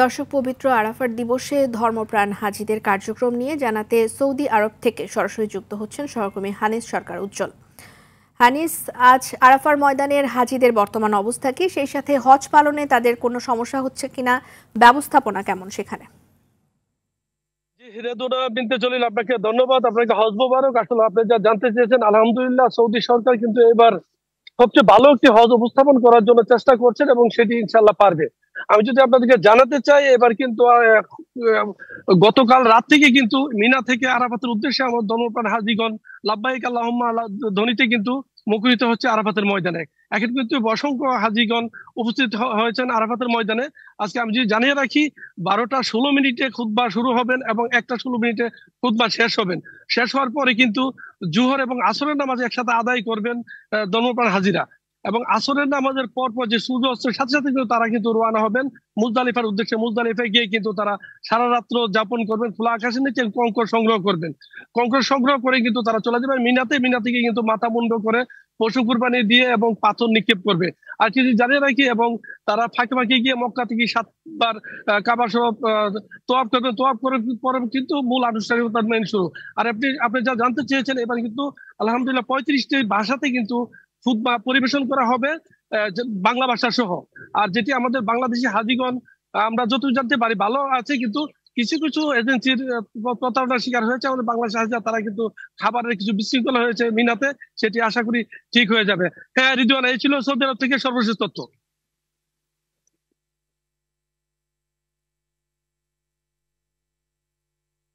দর্শক, পবিত্র আরাফাত দিবসে ধর্মপ্রাণ হাজিদের কার্যক্রম নিয়ে জানাতে সৌদি আরব থেকে সরাসরি যুক্ত হচ্ছেন সহকর্মী হানিস সরকার উজ্জ্বল। হানিস, আজ আরাফার ময়দানের হাজিদের বর্তমান অবস্থা কি, সেই সাথে হজ পালনে তাদের কোনো সমস্যা হচ্ছে কিনা, ব্যবস্থাপনা কেমন সেখানে? হিরাদুনা বিনতে জলিল, আপনাকে ধন্যবাদ। আপনাকে হজ মোবারক। আসলে আপনি যা জানতে চেয়েছেন, আলহামদুলিল্লাহ সৌদি সরকার কিন্তু এবার সবচেয়ে ভালো একটি হজ উপস্থাপন করার জন্য চেষ্টা করছেন এবং সেটি ইনশাল্লাহ পারবে। আমি যদি আপনাদেরকে জানাতে চাই, এবার কিন্তু গতকাল রাত থেকে কিন্তু মিনা থেকে আরাফাতের উদ্দেশ্যে আমার ধর্মপ্রাণ হাজিগণ লাব্বাইক আল্লাহুম্মা ধ্বনিতে কিন্তু মুখরিত হচ্ছে আরাফাতের ময়দানে। এখন কিন্তু অসংখ্য হাজিগণ উপস্থিত হয়েছেন আরাফাতের ময়দানে। আজকে আমি যদি জানিয়ে রাখি, 12টা 16 মিনিটে খুতবা শুরু হবেন এবং 1টা 16 মিনিটে খুতবা শেষ হবেন। শেষ হওয়ার পরে কিন্তু জুহর এবং আসরের নামাজ একসাথে আদায় করবেন ধর্মপ্রাণ হাজিরা। এবং আসরের নামাজের পর পর যে সূর্য অস্তের সাথে সাথে কিন্তু তারা কিন্তু রওনা হবেন মুজদালিফার উদ্দেশ্যে। মুজদালিফায় গিয়ে কিন্তু তারা সারা রাত্র যাপন করবেন, খোলা আকাশের নিচে কঙ্কর সংগ্রহ করবেন। কঙ্কর সংগ্রহ করে কিন্তু তারা চলে যাবেন মিনাতে। মিনা থেকে কিন্তু মাথা মুন্ড করে পশু কুরবানি দিয়ে এবং পাথর নিক্ষেপ করবে। আর কিছু জানিয়ে রাখি, এবং তারা ফাঁকে ফাঁকে গিয়ে মক্কা থেকে 7বার কাবা শরীফ তোয়াফ করবেন। তোয়াফ করে পরে কিন্তু মূল আনুষ্ঠানিকতার মেন শুরু। আর আপনি যা জানতে চেয়েছেন, এবার কিন্তু আলহামদুলিল্লাহ 35টি ভাষাতে কিন্তু খুতবা পরিবেশন করা হবে, বাংলা ভাষা সহ। আর যেটি আমাদের বাংলাদেশি হাজিগণ, আমরা যতটুকু জানতে পারি ভালো আছে, কিন্তু কিছু কিছু এজেন্সির প্রতারণার শিকার হয়েছে আমাদের বাংলাদেশ হাজিরা। তারা কিন্তু খাবারের কিছু বিশৃঙ্খলা হয়েছে মিনাতে, সেটি আশা করি ঠিক হয়ে যাবে। হ্যাঁ রিদওয়ান, এই ছিল সৌদি আরব থেকে সর্বশেষ তথ্য।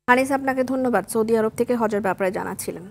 হানিস, আপনাকে ধন্যবাদ। সৌদি আরব থেকে হজের ব্যাপারে জানাচ্ছিলেন।